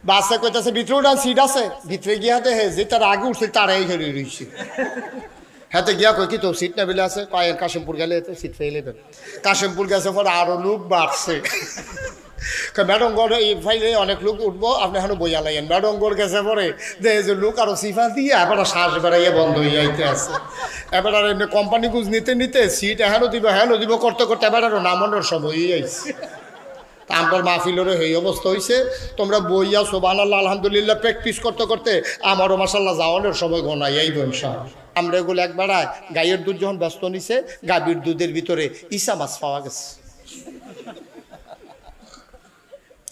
বাসে কইতাছে ভিতরে উঠান সিট আছে, ভিতরে গিয়া দেখে যে তার আগে উঠছে তারাই হেরে রয়েছে। হাতে গিয়া কই কি তো সিট না বেলে আছে, কয় কাশিমপুর গেলে তো সিট ফেলে দেন। কাশিমপুর গেছে পরে আরো লোক বাড়ছে, ম্যাডম গড় এই ফাইলে অনেক লোক উঠবো, আপনি এখনো বইয়া লাগেন। ম্যাডম গড় গেছে পরে দেখে যে লোক আরো সিফা দিয়ে এবার শ্বাস বেড়াইয়া বন্ধ হয়ে যাইতে আছে। এবার আর এমনি কোম্পানি গুজ নিতে নিতে সিট এখনো দিব করতে করতে এবার আরো নামানোর সময় হয়ে যাইছে। আমার মাহফিলেরও এই অবস্থা হয়েছে। তোমরা বইয়া সুবহানাল্লাহ আলহামদুলিল্লাহ প্র্যাকটিস করতে করতে আমারও মাশাআল্লাহ যাওয়ানোর সময় গনাই আইব ইনশাআল্লাহ। আমরা এগুলো একবারায় গাইয়ের দুধ যখন ব্যস্ত নিছে, গাভীর দুধের ভিতরে ইসা মাছ পাওয়া গেছে।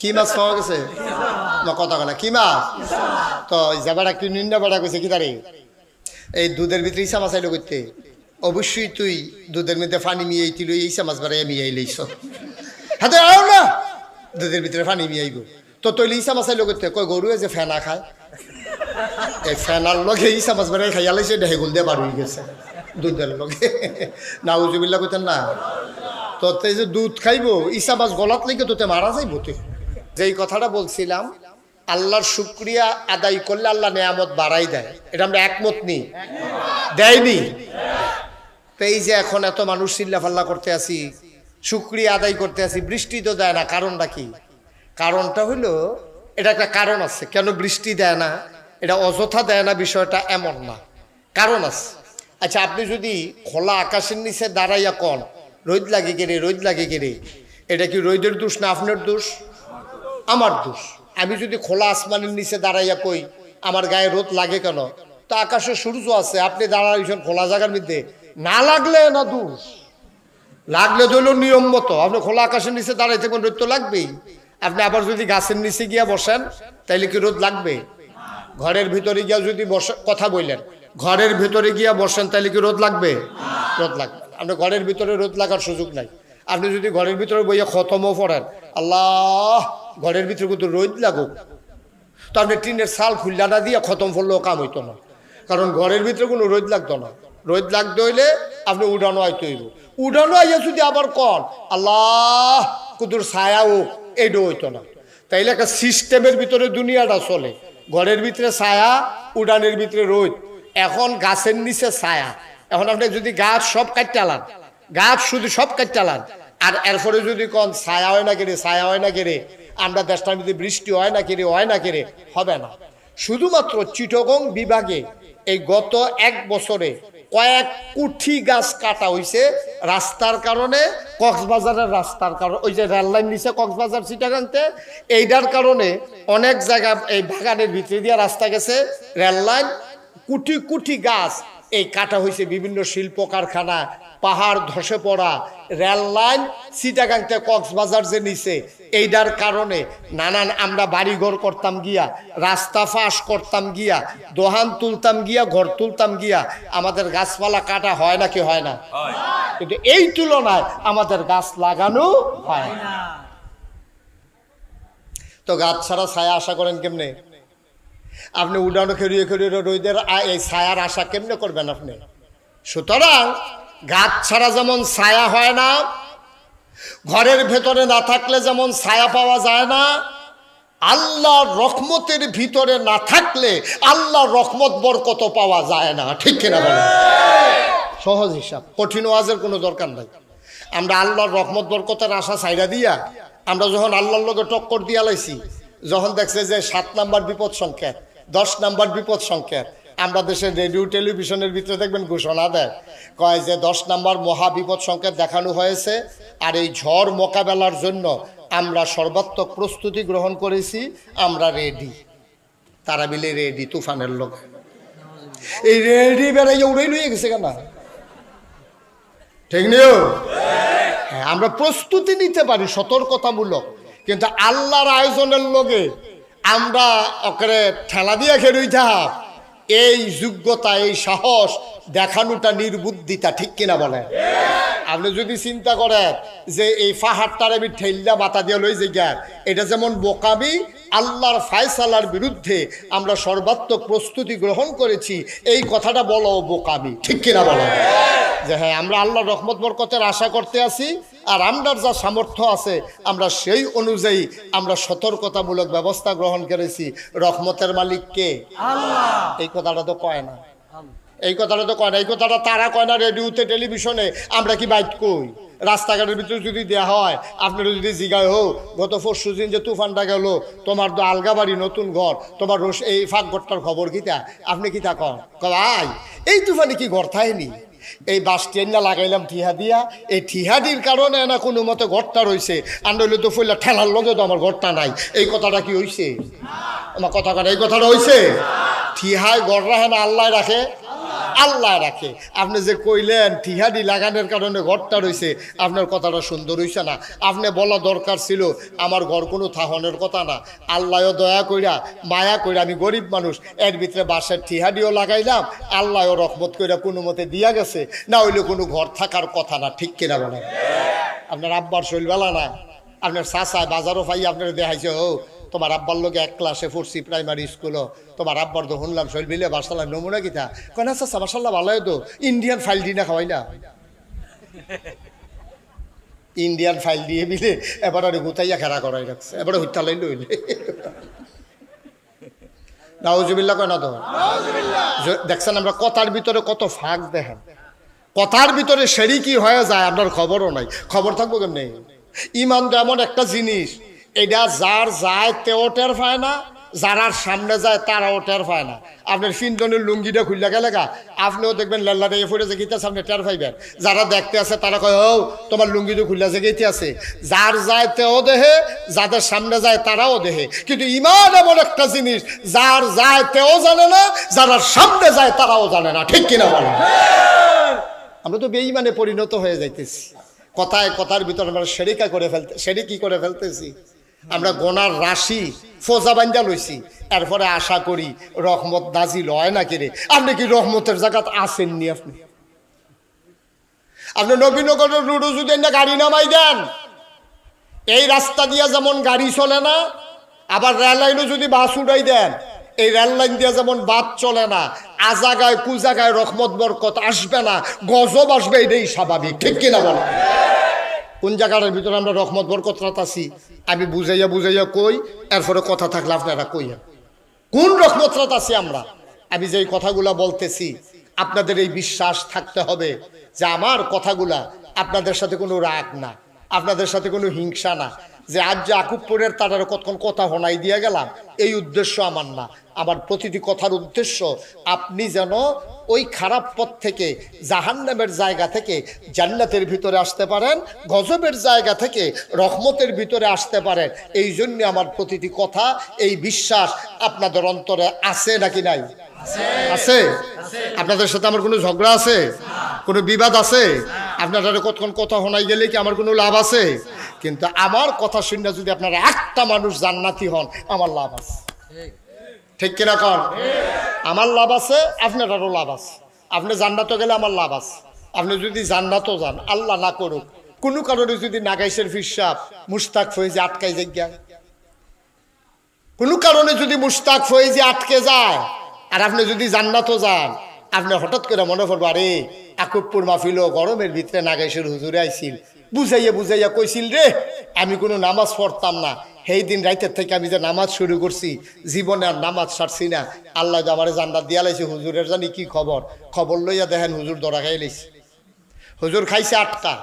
কি মাছ পাওয়া গেছে না কথা না, কি মাছ? তো যাবারা কি নিন্দা বেড়া কইছে কি তারে এই দুধের ভিতরে ইসা মাছ আইলো করতে? অবশ্যই তুই দুধের মধ্যে পানি মিয়াইছিল, ইসা মাছ বেড়াইয়া মিয়াই লইছ। হাতে আও না, দুধের ভিতরে পানি মিয়াইব তো তৈলি ইসা মাছ আইলো করতে? কয় গরুয়ে যে ফেনা খায়, এই ফেনার লগে ইসা মাছ বেড়াই খাইয়া লাইছে, ঢেগুল দিয়ে বার হয়ে গেছে দুধের লগে। নাউজুবিল্লাহ কইতেন না। তো এই যে দুধ খাইবো ইসা মাছ গলাত লেগে তোতে মারা যাইব। তো যেই কথাটা বলছিলাম, আল্লাহর শুকরিয়া আদায় করলে আল্লাহ নেয়ামত বাড়াই দেয়, এটা আমরা একমত নি? দেয়নি? তো এই যে এখন এত মানুষ চিল্লাফাল্লা করতে আসি, শুকরিয়া আদায় করতে আসি, বৃষ্টি তো দেয় না, কারণটা কি? কারণটা হলো, এটা একটা কারণ আছে কেন বৃষ্টি দেয় না, এটা অযথা দেয় না বিষয়টা এমন না, কারণ আছে। আচ্ছা, আপনি যদি খোলা আকাশের নিচে দাঁড়াইয়া কন রোদ লাগে কেড়ে, রোদ লাগে কেড়ে, এটা কি রোদের দোষ না আপনার দোষ? আমার দোষ। আমি যদি খোলা আসমানের নিচে দাঁড়াইয়া কই আমার গায়ে রোদ লাগে কেন, তো আকাশে সূর্য আছে, আপনি দাঁড়াইছেন খোলা জায়গার মধ্যে, না লাগলে না দোষ, লাগলে ধরল নিয়ম মতো। আপনি খোলা আকাশের নিচে দাঁড়াই থাকবেন, রোদ তো লাগবেই। আপনি আবার যদি গাছের নিচে গিয়া বসেন তাইলে কি রোদ লাগবে? ঘরের ভিতরে গিয়া যদি বসে কথা বললেন, ঘরের ভিতরে গিয়া বসেন তাইলে কি রোদ লাগবে? রোদ লাগবে। আপনি ঘরের ভিতরে রোদ লাগার সুযোগ নাই। আপনি যদি ঘরের ভিতরে বইয়া খতমও পড়েন, আল্লাহ ঘরের ভিতরে কিন্তু রোদ লাগুক, তো আপনি টিনের ছাল খুল্লাটা দিয়ে খতম পড়লেও কাম হইতো না, কারণ ঘরের ভিতরে কোনো রোদ লাগতো না। রোদ লাগতে হইলে আপনি উড়ানো আইতে হইব। উড়ানো আইয়া যদি আবার কন আল্লাহ কুদুর ছায়া হোক, এইটা হইতো না। তাইলে একটা সিস্টেমের ভিতরে দুনিয়াটা চলে, ঘরের ভিতরে ছায়া, উড়ানের ভিতরে রোদ। এখন গাছের নিচে ছায়া, এখন আপনি যদি গাছ সব কাটতে আলান, গাছ শুধু সব কাটতে আলান, আর এরপরে যদি কন ছায়া হয় না কেড়ে, ছায়া হয় না কেড়ে, আমরা দেশটার মধ্যে বৃষ্টি হয় না কেড়ে, হয় না কেড়ে, হবে না। শুধুমাত্র চিটাগং বিভাগে এই গত 1 বছরে কয়েক কোটি গাছ কাটা হয়েছে রাস্তার কারণে, কক্সবাজারের রাস্তার কারণে, ওই যে রেল লাইন নিচে কক্সবাজার চিটাগাংতে, এইটার কারণে অনেক জায়গা এই বাগানের ভিতরে দিয়ে রাস্তা গেছে, রেল লাইন, কোটি কোটি গাছ এই কাটা হয়েছে। বিভিন্ন শিল্প কারখানা, পাহাড় ধসে পড়া, রেল লাইন চিটাগাংতে কক্সবাজার যে নিচে, এইটার কারণে নানান আমরা বাড়িঘর করতাম গিয়া, রাস্তা ফাঁস করতাম গিয়া, দোহান তুলতাম গিয়া, ঘর তুলতাম গিয়া, আমাদের গাছপালা কাটা হয় নাকি হয় না? কিন্তু এই তুলনায় আমাদের গাছ লাগানো হয় না। তো গাছ ছাড়া ছায়া আশা করেন কেমনে? আপনি উড়ানো খেরিয়ে খেরিয়ে রোদের এই ছায়ার আশা কেমনে করবেন আপনি? সুতরাং গাছ ছাড়া যেমন ছায়া হয় না, ঘরের ভেতরে না থাকলে যেমন ছায়া পাওয়া যায় না, আল্লাহর রহমতের ভিতরে না থাকলে আল্লাহর রহমত বরকত পাওয়া যায় না। ঠিক কিনা বলেন? সহজ হিসাব, কঠিন ওয়াজের কোনো দরকার নাই। আমরা আল্লাহর রহমত বরকতের আশা ছাইরা দিয়া, আমরা যখন আল্লাহর লগে টক্কর দিয়া লাইছি, যখন দেখছে যে 7 নাম্বার বিপদ সংকেত, 10 নাম্বার বিপদ সংকেত, আমরা দেশের রেডিও টেলিভিশনের ভিতরে দেখবেন ঘোষণা দেয়, কয় যে 10 নাম্বার মহা বিপদ সংকেত দেখানো হয়েছে, আর এই ঝড় মোকাবেলার জন্য আমরা সর্বাত্মক প্রস্তুতি গ্রহণ করেছি, আমরা রেডি। তারা মিলে রেডি, তুফানের লোক এই রেডি বেড়াইয়া উড়াই লইয়া গেছে কেন? ঠিক নিও? হ্যাঁ, আমরা প্রস্তুতি নিতে পারি সতর্কতামূলক, কিন্তু আল্লাহর আয়োজনের লগে আমরা ওকে ঠেলা দিয়ে খেলুই থাক, এই যোগ্যতা, এই সাহস দেখানোটা নির্বুদ্ধিতা। ঠিক কিনা বলে? আপনি যদি চিন্তা করেন যে এই পাহাড়টার আমি ঠেল্লা মাথা দিয়ে লই যে গ্যাস, এটা যেমন বোকামি, আল্লাহর ফায়সালার বিরুদ্ধে আমরা সর্বাত্মক প্রস্তুতি গ্রহণ করেছি, এই কথাটা বলো বোকামি। ঠিক কিনা বলো? যে হ্যাঁ, আমরা আল্লাহর রহমত বরকতের আশা করতে আসি, আর আমরার যা সামর্থ্য আছে আমরা সেই অনুযায়ী আমরা সতর্কতামূলক ব্যবস্থা গ্রহণ করেছি। রহমতের মালিক কে? আল্লাহ। এই কথাটা তো কয় না, এই কথাটা তো কয় না, এই কথাটা তারা কয় না রেডিওতে টেলিভিশনে। আমরা কি বাইট কই? রাস্তাঘাটের ভিতরে যদি দেওয়া হয়, আপনারা যদি জিগায় হোক গত পরশু দিন যে তুফানটা গেল, তোমার তো আলগাবাড়ি নতুন ঘর, তোমার এই ফাঁকঘরটার খবর কিতা? আপনি কিতা কন? ভাই এই তুফানে কি ঘর থায়নি? এই বাস ট্রেনটা লাগাইলাম ঠিহা দিয়া, এই ঠিহাদির কারণে না কোনো মতে ঘরটা রয়েছে, আর নইলে তো ফইলা ঠেলার লগে তো আমার ঘরটা নাই। এই কথাটা কি হইছে? আমার কথা কথা এই কথাটা হইছে? ঠিহায় ঘর রাখে না আল্লাহ রাখে? আল্লাহ রাখে। আপনি যে কইলেন ঠিহাদি লাগানোর কারণে ঘরটা রয়েছে, আপনার কথাটা সুন্দর হইছে না। আপনি বলা দরকার ছিল আমার ঘর কোনো থাহনের কথা না, আল্লাহও দয়া কইরা মায়া কইরা, আমি গরিব মানুষ, এর ভিতরে বাসার ঠিহাদিও লাগাইলাম, আল্লাহও রহমত কইরা কোনো মতে দিয়া গেছে, না হইলে কোনো ঘর থাকার কথা না। ঠিক কিনা বলেন? আপনার আব্বার শৈলবেলা না, আপনার চাচায় বাজারও পাই আপনার দেখাইছে, ও তোমার আব্বার লোকে এক ক্লাসে পড়ছি প্রাইমারি স্কুলও, তোমার আব্বার তো শুনলাম শৈল বিলে বাসালাম নমুনা কিতা কেন? আচ্ছা মাসাল্লাহ ভালো তো, ইন্ডিয়ান ফাইল দিয়ে না খাওয়াই না, ইন্ডিয়ান ফাইল দিয়ে বিলে এবার আর গুতাইয়া খেলা করাই রাখছে, এবারে হত্যা লাইল হইলে নাউজুবিল্লাহ কয় না তো? দেখছেন আমরা কথার ভিতরে কত ফাঁক দেখেন, কথার ভিতরে সেরি কি হয়ে যায় আপনার খবরও নাই। খবর থাকবো কেমনি? ইমান তো এমন একটা জিনিস, এটা যার যায় তেও টের পায় না, যারার সামনে যায় তারাও টের পায় না। আপনার ফিনজনের লুঙ্গিটা খুললে গেলে গা আপনিও দেখবেন লাল্লা দিয়ে ফুটে যে গীতে সামনে টের পাইবেন, যারা দেখতে আছে তারা কয় ও তোমার লুঙ্গিটা খুললে যে গীতে আছে। যার যায় তেও দেহে, যাদের সামনে যায় তারাও দেহে। কিন্তু ইমান এমন একটা জিনিস, যার যায় তেও জানে না, যারা সামনে যায় তারাও জানে না। ঠিক কিনা বলেন? আমরা তো বেঈমানে পরিণত হয়ে যাইতেছি, কথায় কথার ভিতরে আমরা শেরিকা করে শেরিকি করে ফেলতেছি। আমরা গোনার রাশি ফোজা বান্ধা লইছি, এরপরে আশা করি রহমত নাজিল হয় না কিরে। আপনি কি রহমতের জায়গাত আসেননি? আপনি নবীনগরের রোডে যদি একটা গাড়ি নামাই দেন, এই রাস্তা দিয়ে যেমন গাড়ি চলে না, আবার রেল লাইনও যদি বাস উড়াই দেন, এই রেল লাইন দিয়ে যেমন বাস চলে না, আজাগায় কুজাগায় রহমত বরকত আসবে না, গজব আসবে, এটাই স্বাভাবিক। ঠিক কিনা বলো? কোন জায়গাটার ভিতরে আমরা রহমত বরকত রাতাছি আমি বুঝাইয়া বুঝাইয়া কই, এরপরে কথা থাকলে আপনারা কইয়া কোন রহমত রাতাছি আমরা। আমি যেই কথাগুলা বলতেছি আপনাদের এই বিশ্বাস থাকতে হবে যে আমার কথাগুলা আপনাদের সাথে কোনো রাগ না, আপনাদের সাথে কোনো হিংসা না, যে আজ যে আকুবপুরের তাদের কতক্ষণ কথা হনাই দিয়ে গেলাম, এই উদ্দেশ্য আমার না। আমার প্রতিটি কথার উদ্দেশ্য আপনি যেন ওই খারাপ পথ থেকে, জাহান্নামের জায়গা থেকে জান্নাতের ভিতরে আসতে পারেন, গজবের জায়গা থেকে রহমতের ভিতরে আসতে পারেন। এই জন্য আমার প্রতিটি কথা, এই বিশ্বাস আপনাদের অন্তরে আছে নাকি নাই? আছে। আপনাদের সাথে আমার কোনো ঝগড়া আছে? কোনো বিবাদ আছে? আপনারা কতক্ষণ কথা শোনাই গেলে কি আমার কোনো লাভ আছে? কিন্তু আমার কথা শুনে যদি আপনারা একটা মানুষ জান্নাতি হন, আমার লাভ আছে। ঠিক কিনা কর? আমার লাভ আছে, আপনারও লাভ আছে। আপনি জান্নাতও গেলে আমার লাভ আছে। আপনি যদি জান্নাতও যান, আল্লাহ না করুক কোনো কারণে যদি নাগাইশের ফিরসাব মুস্তাক ফয়েজি আটকাই যায়, কোনো কারণে যদি মুস্তাক ফয়েজি আটকে যায়, আর আপনি যদি জান্নাতও যান, আপনি হঠাৎ করে মনে পড়বো আরে আকুবপুর মাহফিল গরমের ভিতরে নাগাইশের হুজুরে আইছিল, বুঝাইয়া বুঝাইয়া কইছিল রে আমি কোনো নামাজ পড়তাম না, সেই দিন রাইতের থেকে আমি যে নামাজ শুরু করছি, জীবনে আর নামাজ ছাড়ছি না, আল্লাহ যে আমার জান্নাত দিয়া লাইছে। হুজুরের জানি কি খবর, খবর লইয়া দেখেন হুজুর দরা খাই লাইছে, হুজুর খাইছে 8টা।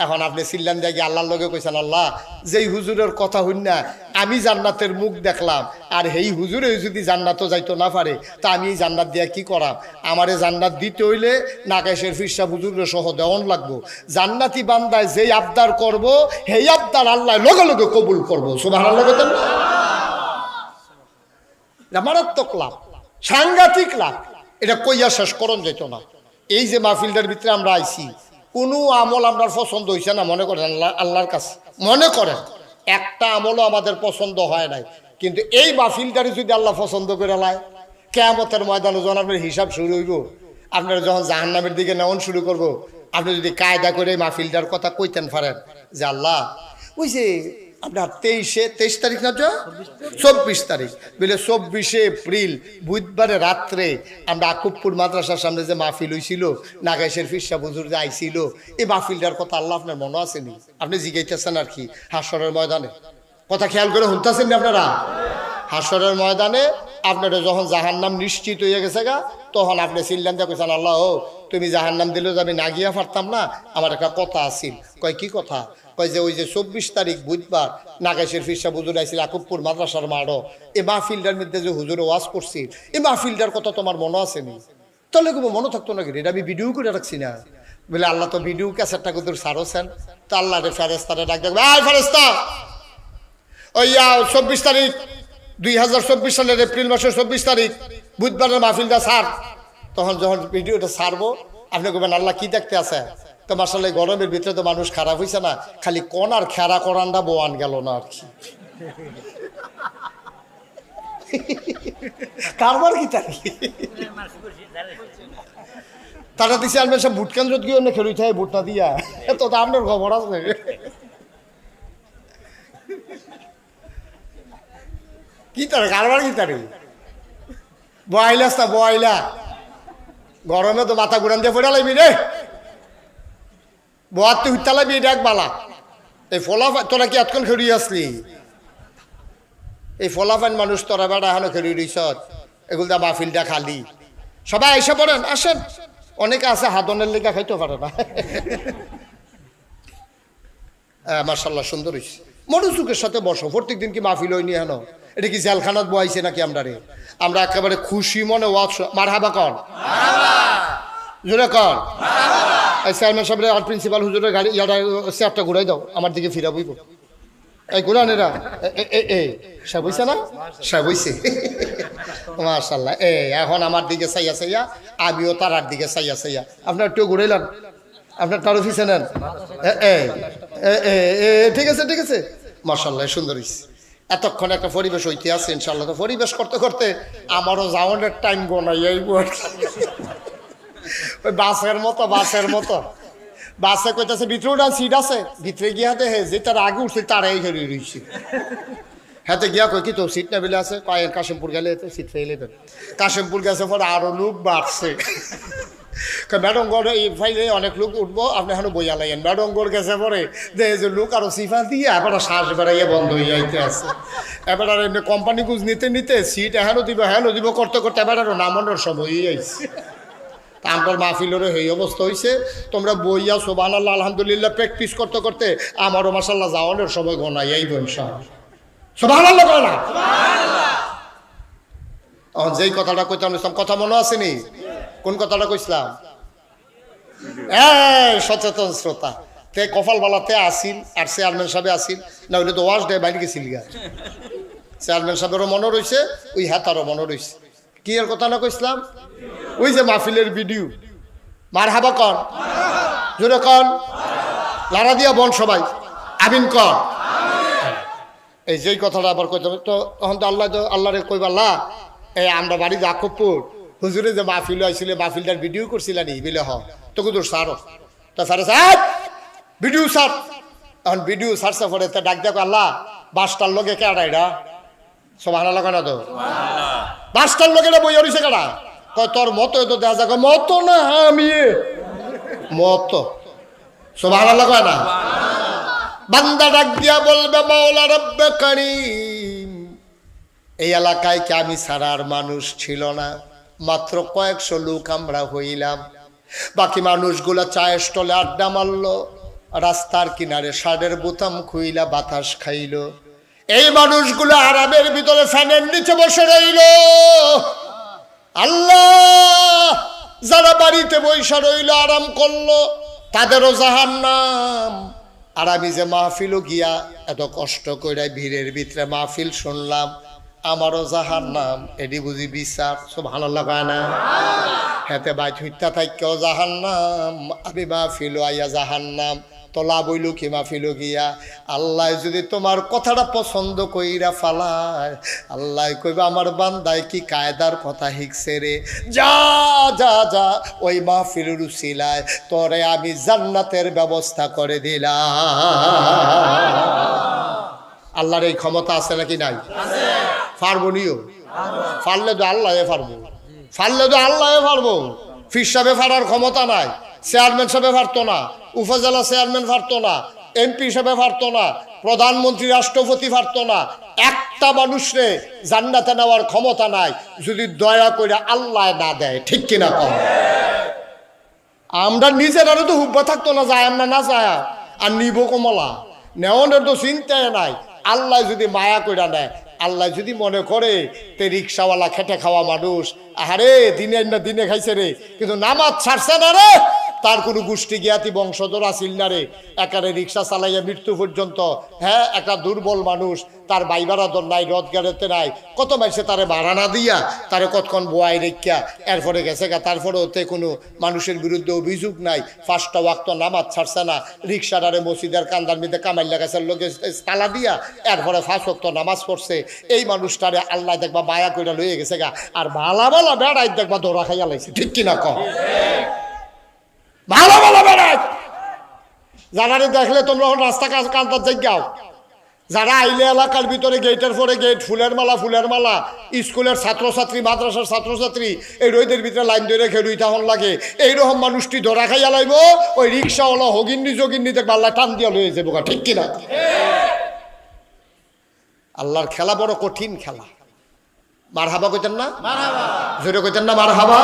এখন আপনি চিল্লান দেখি আল্লাহর লগে কইছেন আল্লাহ যেই হুজুরের কথা হইন না আমি জান্নাতের মুখ দেখলাম, আর এই হুজুরে যদি জান্নাতও যাইতো না পারে, তা আমি এই জান্নাত দিয়া কি করাম? আমারে জান্নাত দিতে হইলে নাকাশের ফিরসা হুজুরের সহ দেওয়ান লাগবো। জান্নাতি বান্দায় যেই আবদার করব, সেই আবদার আল্লাহ লগে লগে কবুল করবো। সুবহানাল্লাহ। মারাত্মক লাভ, সাংঘাতিক লাভ, এটা কইয়া শেষ করন যেত না। এই যে মাহফিলটার ভিতরে আমরা আইছি, কোনো আমল আপনার পছন্দ হয়েছে না মনে করেন আল্লাহর কাছে, মনে করেন একটা আমলও আমাদের পছন্দ হয় নাই, কিন্তু এই মাহফিলটারে যদি আল্লাহ পছন্দ করে লায়, কিয়ামতের ময়দানে যখন আপনার হিসাব শুরু হইব, আপনারা যখন জাহান্নামের দিকে নেওয়ান শুরু করব, আপনি যদি কায়দা করে এই মাহফিলটার কথা কইতেন পারেন যে আল্লাহ ওই যে আপনার 23 তারিখ না, 24 তারিখ বলে 24শে এপ্রিল বুধবারে রাত্রে আমরা আকুবপুর মাদ্রাসার সামনে যে মাহফিল হয়েছিল, নাগাইশের ফিরসা হুজুর যে আইছিল, এই মাহফিলটার কথা আল্লাহ আপনার মনে আসেনি? আপনি জিজ্ঞাসেন আর কি, হাসরের ময়দানে কথা খেয়াল করে শুনতেছেন না আপনারা? হাসরের ময়দানে আপনারা যখন জাহান্নাম নিশ্চিত হয়ে গেছে গা, তখন আপনি চিল্লান দিয়ে কইছেন, আল্লাহ ও তুমি জাহান্নাম দিলেও আমি না গিয়া পারতাম না, আমার একটা কথা আছিল। কয় কি কথা? কয় যে ওই যে 24 তারিখ বুধবার নাগাইশের ফিরসা হুজুর আইছিল আকুবপুর মাদ্রাসার মাঠও, এই মাহফিলটার মধ্যে যে হুজুরে ওয়াজ করছি, এই মাহফিলটার কথা তোমার মনে আসেনি? তাহলে কোনো মনে থাকতো না, এটা আমি ভিডিও করে রাখছি না। বলে আল্লাহ তো ভিডিও ক্যাসেটটা কুদুর সারোছেন, তো আল্লাহ রে ফেরেস্তারে ডাক দেখবে, আয় ফেরেস্তা, ওই 24 তারিখ 2024 সালের এপ্রিল মাসের 24 তারিখ বুধবারের মাহফিলটা সার। তখন যখন ভিডিওটা সারবো, আপনি বলবেন আল্লাহ কি দেখতে আছে? তো মাসাল্লাহ গরমের ভিতরে তো মানুষ খারাপ হয়েছে না, খালি কোন আর খেরা করানটা বোয়ান গেল না আর কি। কারবার কি তারি তারা দিছে আনবেন সব ভোট কেন্দ্র গিয়ে অন্য খেলুই থাকে ভোট না দিয়া, তো আপনার খবর আছে। কি তারে কারবার কি তারি বয়লাস্তা বয়লা, গরমে তো মাথা ঘুরান দিয়ে পড়া লাগবি রে, বোয়ার তুই হুত্তা লাগবি, এটা এক বালা। এই ফলাফা তোরা কি এতক্ষণ খেড়িয়ে আসলি? এই ফলাফান মানুষ তোরা বেড়া এখনো খেড়িয়ে দিস, এগুলো দা মাহফিলটা খালি। সবাই এসে পড়েন, আসেন। অনেকে আছে হাদনের লেখা খাইতে পারে না। মার্শাল্লাহ সুন্দর হয়েছে, মনোযোগের সাথে বসো। প্রত্যেক দিন কি মাহফিল হয়নি? হেন এটা কি জেলখানাত বয়াইছে নাকি আমরা রে? আমরা একেবারে খুশি মনে ওয়াজ মারহাবা কর, জোরে কর। চেয়ারম্যান সাহেব আর প্রিন্সিপাল হুজুরের গাড়ি ইয়াটা চেয়ারটা ঘুরাই দাও, আমার দিকে ফিরা বইব। এই ঘুরান এরা সব হইছে না? সব হইছে মাশাআল্লাহ। এখন আমার দিকে চাইয়া চাইয়া, আমিও তারার দিকে চাইয়া চাইয়া। আপনার একটু ঘুরাইলাম, আপনার তার অফিসে নেন। ঠিক আছে ঠিক আছে, মাশাআল্লাহ সুন্দর হইছে। এতক্ষণ একটা পরিবেশ হইতে আছে ইনশাআল্লাহ। তো পরিবেশ করতে করতে আমারও যাওয়ানোর টাইম গোনাই আইব। ওই বাসের মতো বাসে কইতাছে ভিতরে উঠান, সিট আছে। ভিতরে গিয়া দেখে যে তার আগে উঠছে তারাই হেরিয়ে রয়েছে। হাতে গিয়া কই কি তো সিট না বেলে আছে? কয়েক কাশিমপুর গেলে সিট ফেলে দেন। কাশিমপুর গেছে পরে আরো লোক বাড়ছে। ম্যাডমগড় এই ফাইলে অনেক লোক উঠবো, আপনি এখনো বইয়া লাগেন। ম্যাডমগড় গেছে পরে যে লোক আরো সিফা দিয়ে এবার শ্বাস বেড়াইয়া বন্ধ হয়ে যাইতে আছে। এবার আর এমনি কোম্পানি গুজ নিতে নিতে সিট এখনো দিব করতে করতে এবার আরো নামানোর সময় আইছে। আমার মাহফিলেরও এই অবস্থা হয়েছে। তোমরা বইয়া সুবহানাল্লাহ আলহামদুলিল্লাহ প্র্যাকটিস করতে করতে আমারও মাশাআল্লাহ যাওয়ানোর সময় গোনাই আইব ইনশাআল্লাহ। সুবহানাল্লাহ কয় না? যেই কথাটা কইতাম কথা মনে আসেনি? কোন কথাটা কইছিলাম? সচেতন শ্রোতা তে কপাল বালাতে আসিল, আর চেয়ারম্যান সাহেব আসিল না, হইলে তো ওয়াশ ডে বাইরে গেছিল গা। চেয়ারম্যান সাহেবেরও মনে রয়েছে, ওই হাতারও মনে রয়েছে। কি এর কথা না কইছিলাম? ওই যে মাহফিলের ভিডিও। মারহাবা কর, জোরে কর, লারা দিয়া বন সবাই আমিন কর। এই যেই কথাটা আবার কইতে হবে তো তখন তো আল্লাহরে কইবা, আল্লাহ এই আমরা বাড়ি আকুবপুর হুজুরে যে মাহফিল আইছিল, মাহফিলটার ভিডিও করছিলেন বিলে হ তো কুদুর সারো তো সারে সাহেব ভিডিও সার। এখন ভিডিও সারছে পরে তা ডাক দেখো, আল্লাহ বাসটার লগে কে আড়াইরা সুবহানাল্লাহ কেন তো বাসটার লগে বই হরিছে কেডা? কয় তোর মতো তো দেখা যাক মতো না, আমি মতো। সুবহানাল্লাহ কয় না? বান্দা ডাক দিয়া বলবে, মাওলা রব্বে কারীম, এই এলাকায় কি আমি ছাড়ার মানুষ ছিল না? মাত্র কয়েকশো লোক আমরা হইলাম। বাকি মানুষগুলা চায়ের স্টলে আড্ডা মারলো, রাস্তার কিনারে শার্টের বোতাম খুইলা বাতাস খাইল। এই মানুষগুলো আরামের ভিতরে ফ্যানের নিচে বসে রইল। আল্লাহ, যারা বাড়িতে বৈশা রইল আরাম করলো, তাদেরও জাহান্নাম। আর আমি যে মাহফিলও গিয়া এত কষ্ট করে ভিড়ের ভিতরে মাহফিল শুনলাম, আমারও জাহান্নাম। এটি বুঝি বিচার? সুবহানাল্লাহ কয় না? হেতে বাইত হইতা থাকেও জাহান্নাম, আমি মাহফিলও আইয়া জাহান্নাম। তো লাভ হইল কি মাহফিলও গিয়া? আল্লাহ যদি তোমার কথাটা পছন্দ কইরা ফালায়, আল্লাহ কইবা আমার বান্দায় কি কায়দার কথা শিখছে রে, যা যা যা ওই মাহফিলের উসিলায় তোরে আমি জান্নাতের ব্যবস্থা করে দিলাম। আল্লাহর এই ক্ষমতা আছে নাকি নাই? পারবো নিও, পারলে তো আল্লাহ পারবো, পারলে তো আল্লাহ পারবো। ফির সাহেবে পারার ক্ষমতা নাই, চেয়ারম্যান সাহেবে পারতো না, উপজেলা চেয়ারম্যান পারতো না, এমপি হিসেবে পারতো না, প্রধানমন্ত্রী রাষ্ট্রপতি পারতো না। একটা মানুষরে জান্নাতে নেওয়ার ক্ষমতা নাই যদি দয়া করে আল্লাহ না দেয়, ঠিক কিনা কম? আমরা নিজেরারও তো হুব্বা থাকতো না, যায় আমরা না যায় আর নিব কমলা নেওয়ানোর তো চিন্তায় নাই। আল্লাহ যদি মায়া করে নেয়, আল্লাহ যদি মনে করে তে রিক্সাওয়ালা খেটে খাওয়া মানুষ, আরে দিনে না দিনে খাইছে রে, কিন্তু নামাজ ছাড়ছে না রে, তার কোনো গোষ্ঠী জ্ঞাতি বংশধর আসিল না রে, একারে রিক্সা চালাইয়া মৃত্যু পর্যন্ত। হ্যাঁ, একটা দুর্বল মানুষ, তার বাইবারাদর নাই, রোজগারেতে নাই, কত মাসে তারে ভাড়া না দিয়া তারে কতক্ষণ বোয়াই রেখা এরপরে গেছে গা। তারপরে ওতে কোনো মানুষের বিরুদ্ধে অভিযোগ নাই, 5টা ওয়াক্ত নামাজ ছাড়ছে না, রিক্সাটারে মসজিদের কান্দার মধ্যে কামাইল্লা গাছের লোকে তালা দিয়া এরপরে 5 ওয়াক্ত নামাজ পড়ছে। এই মানুষটারে আল্লাহ দেখবা মায়া করে লইয়ে গেছে গা, আর ভালা ভালা বেড়াই দেখবা দৌড়া খাইয়া লাইছে, ঠিক কিনা কম? ভালো ভালো বেড়াই যারা দেখলে তোমরা রাস্তা কান্তার জায়গাও, যারা আইলে এলাকার ভিতরে গেটের পরে গেট, ফুলের মালা ফুলের মালা, স্কুলের ছাত্রছাত্রী, মাদ্রাসার ছাত্রছাত্রী এই রোদের ভিতরে লাইন ধরে খেলুই তখন লাগে, এইরকম মানুষটি ধরা খাইয়া লাইব, ওই রিক্সাওয়ালা হগিন্নি যোগিন্নি দেখবে আল্লাহ টান দিয়া লয়ে যাবো, ঠিক কিনা? আল্লাহর খেলা বড় কঠিন খেলা। মার হাবা কইতেন না? জোরে কইতেন না মার হাবা?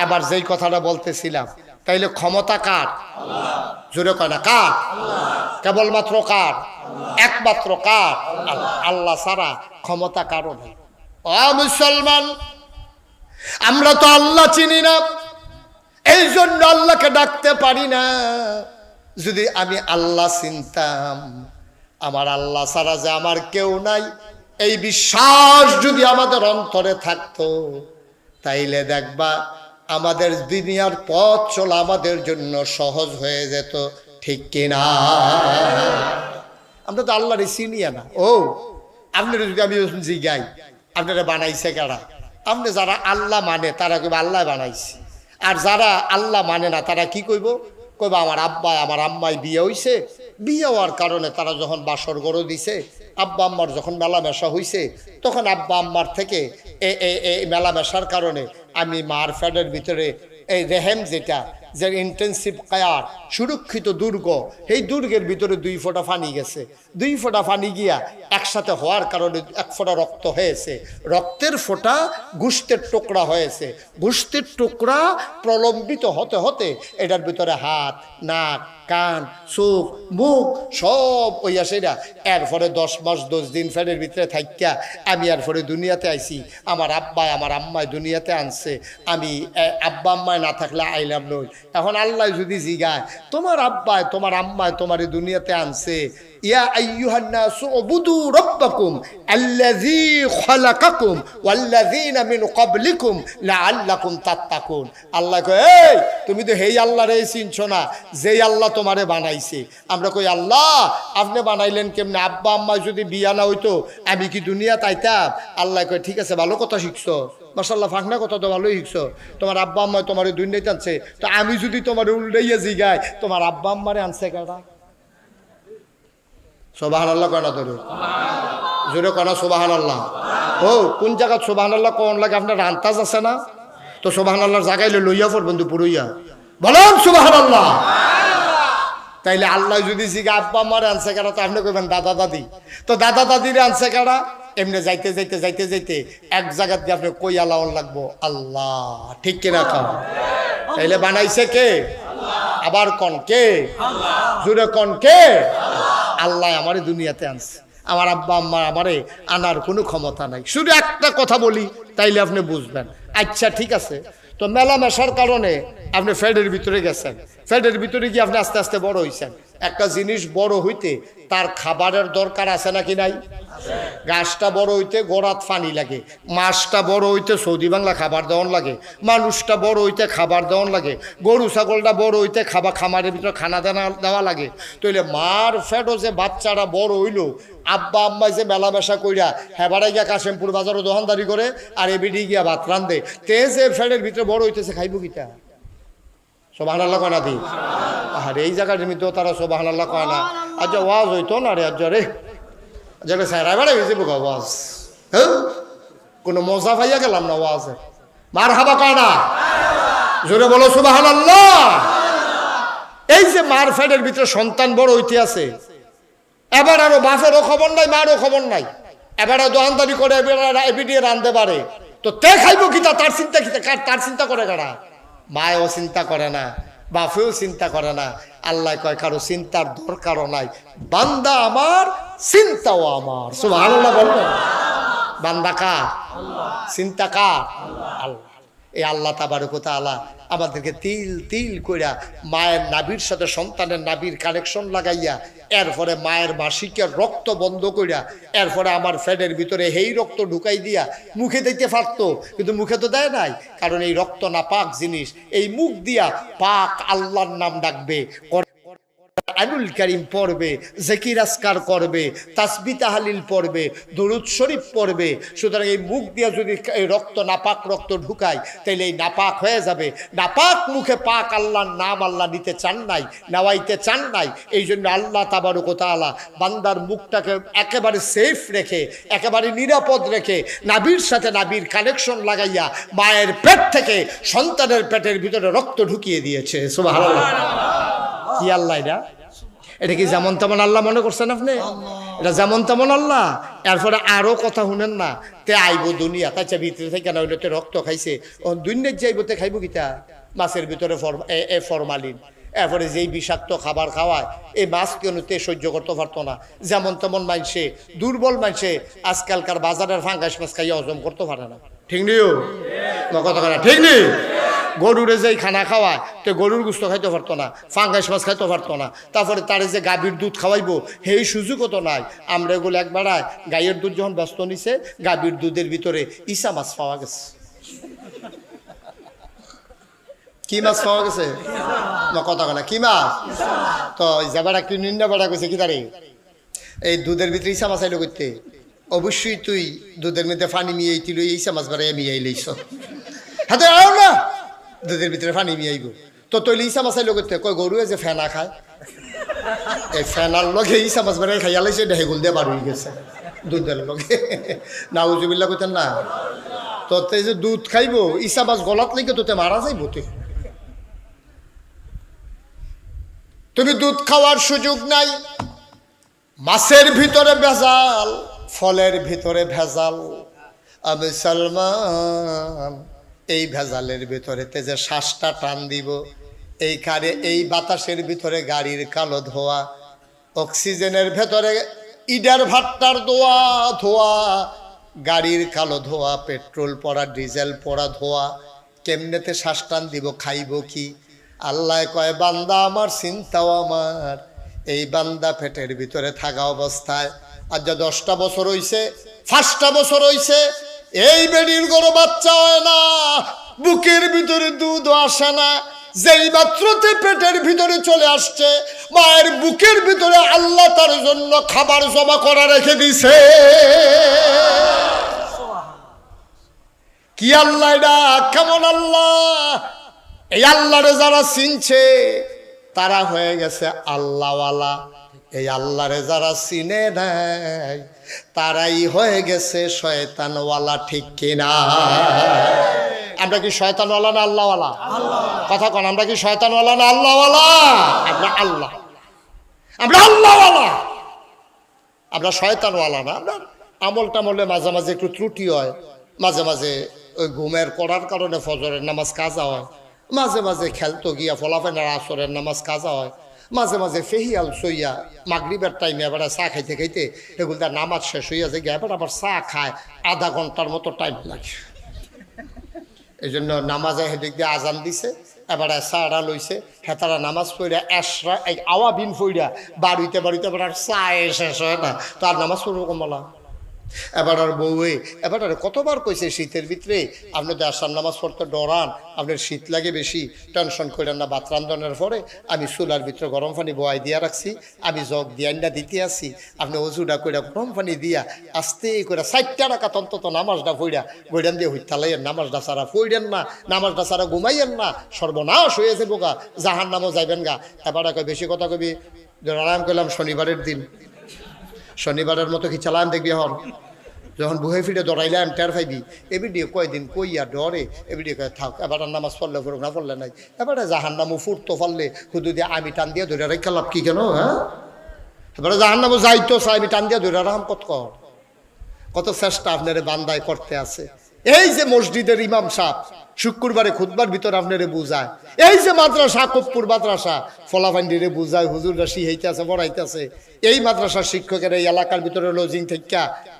এবার যেই কথাটা বলতেছিলাম, তাইলে ক্ষমতা কার? জোরে কয় না কার? কেবলমাত্র কার? একমাত্র কার? আল্লাহ ছাড়া ক্ষমতা কারো নেই। ও মুসলমান, আমরা তো আল্লাহ চিনি না, এই জন্য আল্লাহকে ডাকতে পারি না। যদি আমি আল্লাহ চিনতাম, আমার আল্লাহ ছাড়া যে আমার কেউ নাই, এই বিশ্বাস যদি আমাদের অন্তরে থাকতো, তাইলে দেখবা আমাদের দুনিয়ার পথ চলা আমাদের জন্য সহজ হয়ে যেত, ঠিক কিনা? আমরা তো আল্লাহরে চিনিয়া না। ও আপনারা যদি আমি জিগাই আপনারা বানাইছে কারা? আপনি যারা আল্লাহ মানে তারা কইব আল্লাহ বানাইছে, আর যারা আল্লাহ মানে না তারা কি কইব? কইব আমার আব্বা আমার আম্মাই বিয়ে হইছে, বিয়ে হওয়ার কারণে তারা যখন বাসর গড়ো দিছে, আব্বা আম্মার যখন মেলামেশা হইছে, তখন আব্বা আম্মার থেকে এই মেলামেশার কারণে আমি মার ফ্যাডের ভিতরে এই রেহেম যেটা যে ইন্টেন্সিভ কায়ার সুরক্ষিত দুর্গ, এই দুর্গের ভিতরে 2 ফোঁটা পানি গেছে। 2 ফোঁটা পানি গিয়া একসাথে হওয়ার কারণে 1 ফোঁটা রক্ত হয়েছে, রক্তের ফোঁটা গোশতের টুকরা হয়েছে, গোশতের টুকরা প্রলম্বিত হতে হতে এটার ভিতরে হাত, নাক, কান, চোখ, মুখ সব ওইয়া সেটা। এরপরে 10 মাস 10 দিন ফ্যানের ভিতরে থাকিয়া আমি এরপরে দুনিয়াতে আইছি। আমার আব্বাই আমার আম্মায় দুনিয়াতে আনছে, আমি আব্বা আম্মায় না থাকলে আইলাম নই। এখন আল্লাহ যদি জিগায় তোমার আব্বায় তোমার আম্মায় তোমার দুনিয়াতে আনছে, ইয়া আইয়ুহান নাসু উবুদু রাব্বাকুম আল্লাযী খালাকাকুম ওয়াল্লাযীনা মিন ক্বাবলিকুম লাআল্লাকুম তাত্তাকুন। আল্লাহ কয় এই তুমি তো হেই আল্লাহরে চিনছো না যেই আল্লাহ তোমারে বানাইছে। আমরা কই আল্লাহ আপনি বানাইলেন কেমনে? আব্বা আম্মা যদি বিয়া না হইতো আমি কি দুনিয়াতে আইতাম? আল্লাহ কয় ঠিক আছে, ভালো কথা শিখছো, মাশাআল্লাহ, ফাঁকনা কথা তো ভালোই শিখছো। তোমার আব্বা আম্মা তোমার দুনিয়াতে আনছে, তো আমি যদি তোমার উল্টাইয়া জিগাই তোমার আব্বা আম্মারে আনছে কারা? সুবহানাল্লাহ কয় না? ধরো জোরে কয় না সুবহানাল্লাহ? ও কোন জায়গা সুবহানাল্লাহ কোন লাগে? আপনার আন্তাজ আছে না? তো সুবহানাল্লাহর জায়গায় লইয়া পড়বেন দুপুরইয়া, বলেন সুবহানাল্লাহ। তাইলে আল্লাহ যদি জিগা আব্বা আম্মারে আনছে কারা, তো আপনি কইবেন দাদা দাদি। তো দাদা দাদিরে আনছে কারা? এমনি যাইতে যাইতে যাইতে যাইতে এক জায়গা দিয়ে আপনি কই আলাওন লাগবো আল্লাহ, ঠিক কিনা কন? তাইলে বানাইছে কে? আবার কন কে? জোরে কন কে? আল্লাহ আমারে দুনিয়াতে আনছে, আমার আব্বা আম্মা আমারে আনার কোনো ক্ষমতা নাই। শুধু একটা কথা বলি তাইলে আপনি বুঝবেন। আচ্ছা ঠিক আছে, তো মেলামেশার কারণে আপনি ফ্যাডের ভিতরে গেছেন, ফ্যাডের ভিতরে গিয়ে আপনি আস্তে আস্তে বড় হয়েছেন। একটা জিনিস বড় হইতে তার খাবারের দরকার আছে নাকি নাই? গাছটা বড় হইতে গোড়াত পানি লাগে, মাছটা বড় হইতে সৌদি বাংলা খাবার দেওয়ান লাগে, মানুষটা বড় হইতে খাবার দেওয়ান লাগে, গরু ছাগলটা বড় হইতে খামারের ভিতরে খানা দেওয়া লাগে। তাইলে মার ফ্যাটও যে বাচ্চারা বড় হইলো, আব্বা আম্মাই যে মেলামেশা কইরা হেবারে গিয়া কাশেমপুর বাজারও দোকানদারি করে আর এবিডি গিয়া ভাত রান্ধে, তে যে ফ্যাটের ভিতরে বড় হইতেছে খাইব কিটা? সুবহানাল্লাহ কয় না দি? আর এই জায়গার মধ্যেও তারা সুবহানাল্লাহ কয় না। আচ্ছা ওয়াজ হইতো না রে, আচ্ছা রে যেন স্যারা বেড়া হয়েছে বোকা ওয়াজ, হ্যাঁ কোনো মজা পাইয়া গেলাম না ওয়াজে। মার হাবা কয় না, জোরে বলো সুবহানাল্লাহ। এই যে মার ফেডের ভিতরে সন্তান বড় হইতে আছে, এবার আরো বাপেরও খবর নাই, মারও খবর নাই, এবারে দোকানদারি করে এবিডিয়ে রাঁধতে পারে, তো তে খাইব কিতা, তার চিন্তা কিতা, তার চিন্তা করে কারা? মায়ও চিন্তা করে না, বাপেও চিন্তা করে না। আল্লাহ কয় কারো চিন্তার দরকারও নাই, বান্দা আমার চিন্তাও আমার। সুবহানাল্লাহ বলবেন। বান্দা কার? চিন্তা কার? আল্লাহ। এই আল্লাহ তাবারক ওয়া তাআলা আমাদেরকে তিল তিল কইরা মায়ের নাভির সাথে সন্তানের নাভির কানেকশন লাগাইয়া, এরপরে মায়ের মাসিকের রক্ত বন্ধ কইরা, এরপরে আমার ফ্যাটের ভিতরে এই রক্ত ঢুকাই দিয়া মুখে দিতে পারতো, কিন্তু মুখে তো দেয় নাই, কারণ এই রক্ত না পাক জিনিস। এই মুখ দিয়া পাক আল্লাহর নাম ডাকবে, আনুল কারীম পড়বে, জিকির আজকার করবে, তাসবিহ তাহলিল পড়বে, দরুদ শরীফ পড়বে। সুতরাং এই মুখ দিয়া যদি এই রক্ত নাপাক রক্ত ঢুকায়, তাহলে এই নাপাক হয়ে যাবে। নাপাক মুখে পাক আল্লাহর নাম আল্লাহ নিতে চান নাই, নেওয়াইতে চান নাই। এই জন্য আল্লাহ তাবারক ওয়া তাআলা বান্দার মুখটাকে একেবারে সেফ রেখে, একেবারে নিরাপদ রেখে, নাভির সাথে নাভির কানেকশন লাগাইয়া মায়ের পেট থেকে সন্তানের পেটের ভিতরে রক্ত ঢুকিয়ে দিয়েছে। সুবহানাল্লাহ। কি আল্লাহ এটা? এটা কি যেমন তেমন আল্লাহ মনে করছেন আপনি? এটা যেমন তেমন আল্লাহ। এরপরে আরো কথা শুনেন না, তে আইব দুনিয়া, তাই ভিতরে থেকে না হইলে রক্ত খাইছে, ও দুনিয়ার যাইব, তে খাইব কিতা? মাছের ভিতরে ফরমালিন, এরপরে যেই বিষাক্ত খাবার খাওয়ায়, এই মাছ কেন তে সহ্য করতে পারতো না। যেমন তেমন মানছে, দুর্বল মানছে আজকালকার বাজারের ফাঙ্গাস মাছ খাইয়া হজম করতে পারে না। ঠিক নেই? কথা কথা ঠিক নেই? গরুরে যেই খানা খাওয়ায়, তো গরুর গুস্ত খাইতে পারতো না, ফাঙ্গাস মাছ খাইতে পারতো না। তারপরে তারে যে গাভীর দুধ খাওয়াইবো, সেই সুযোগও তো নাই। আমরা এগুলো একবারায় গাইয়ের দুধ যখন ব্যস্ত নিছে, গাভীর দুধের ভিতরে ইসা মাছ পাওয়া গেছে। কি মাছ পাওয়া গেছে? না কথা না, কি মাছ? তো যাবারা কি নিন্দা বেড়া গেছে কি তারে? এই দুধের ভিতরে ইসা মাছ আইলো করতে, অবশ্যই তুই দুধের মধ্যে পানি মিয়াইছিল, ইসা মাছ বেড়াইয়া মিয়াই লইছ। হাতে আও না, দুধের ভিতরে পানি মিয়াইব, তো তৈলে ইসা মাছ আইলো করতে। কয় গরুয়ে যে ফেনা খায়, এই ফেনার লগে ইসা মাছ বেড়াই খাইয়া লাইছে, ঢেগুল দিয়ে বার হয়ে গেছে দুধের লগে। নাউজুবিল্লাহ কইতেন না? তো এই যে দুধ খাইব, ইসা মাছ গলাত লেগে তোতে মারা যাইব। তুমি দুধ খাওয়ার সুযোগ নাই। মাছের ভিতরে ভেজাল, ফলের ভিতরে ভেজাল। আমি সালমান, এই ভেজালের ভিতরে যে শ্বাসটা টান দিব, এই কারে এই বাতাসের ভিতরে গাড়ির কালো ধোয়া, অক্সিজেনের ভেতরে ইডার ভাট্টার ধোয়া ধোয়া, গাড়ির কালো ধোয়া, পেট্রোল পড়া ডিজেল পড়া ধোয়া, কেমনেতে শ্বাস টান দিব, খাইব কি? আল্লাহ কয় বান্দা আমার চিন্তাও আমার। এই বান্দা পেটের ভিতরে থাকা অবস্থায় আজ যা 10টা বছর হইছে, 5টা বছর হইছে, এই বেডির গরু বাচ্চা হয় না, বুকের ভিতরে দুধ আসে না। যেই মাত্রতে পেটের ভিতরে চলে আসছে, মায়ের বুকের ভিতরে আল্লাহ তার জন্য খাবার জমা করা রেখে দিছে। কি আল্লাহ এটা? কেমন আল্লাহ? এই আল্লাহরে যারা চিনছে তারা হয়ে গেছে আল্লাহওয়ালা। এই আল্লাহরে যারা চিনে নেয় তারাই হয়ে গেছে শয়তানওয়ালা। ঠিক কিনা? আমরা কি শয়তানওয়ালা না আল্লাহওয়ালা? কথা কন, আমরা কি শয়তানওয়ালা না আল্লাহওয়ালা? আমরা আল্লাহ, আমরা আল্লাহওয়ালা, আমরা শয়তানওয়ালা না। আমরা আমল টামলে মাঝে মাঝে একটু ত্রুটি হয়, মাঝে মাঝে ওই ঘুমের করার কারণে ফজরের নামাজ কাজা হয়, মাঝে মাঝে খেলতো গিয়া ফলাফেনার আসরের নামাজ কাজা হয়, মাঝে মাঝে ফেহিয়াল সইয়া মাগরিবের টাইমে এবার চা খাইতে খাইতে এগুলো তার নামাজ শেষ হইয়া যায়, এবার আবার চা খায়, আধা ঘন্টার মতো টাইম লাগে। এই জন্য নামাজে হেদিক দিয়ে আজান দিছে, এবারে চাটা লইছে, হেতারা নামাজ পড়া এসরা আওয়া বিন ফইরা বাড়িতে বাড়িতে এবার আর চা শেষ হয় না, তো আর নামাজ পড়বো কমলা। এবার আর বউয়ে এবার আর কতবার কইছে শীতের ভিতরে আপনি তো আসার নামাজ পড়তে ডরান, আপনার শীত লাগে বেশি, টেনশন করেন না। ভাত রান্ধনের পরে আমি চুলার ভিতরে গরম পানি বয়াই দিয়া রাখছি, আমি জগ দিয়ান্ডা দিতে আসি, আপনি অজুটা করে গরম পানি দিয়া আস্তে করে 4টা রাকাত অন্তত নামাজটা পড়া বইডান দিয়ে হইতালাইয়েন, নামাজটা সারা পড়েন না, নামাজটা সারা ঘুমাইয়েন না, সর্বনাশ হয়েছে বোকা, জাহান নামও যাইবেন গা। এবার কই বেশি কথা কবি আরাম করলাম শনিবারের দিন, শনিবারের মতো কি চালান দেখবি হন যখন বুহে ফিরে দৌড়াইলাম টের ফাইবি এবিডিও কয়দিন কইয়া ডরে এবিডিও কয়ে থাক এবার নামাজ পড়লে ফুরুক না পড়লে নাই এবারে জাহান্নামও ফুটতো পারলে হুদু দিয়ে আমি টান দিয়ে ধরে রেখে লাভ কি কেন হ্যাঁ এবারে জাহান্নামও যাইতো আমি টান দিয়ে ধরে রাম কত চেষ্টা আপনার বান্দায় করতে আছে এই যে মসজিদের ইমাম সাহেব শুক্রবারে খুতবার ভিতর আপনারে বুঝায় এই যে মাদ্রাসা কপ্পুর মাদ্রাসা ফলাফান্ডিরে বুঝায় হুজুররা শিখাইতে আছে পড়াইতে আছে এই মাদ্রাসার শিক্ষকের এই এলাকার ভিতরে লজিং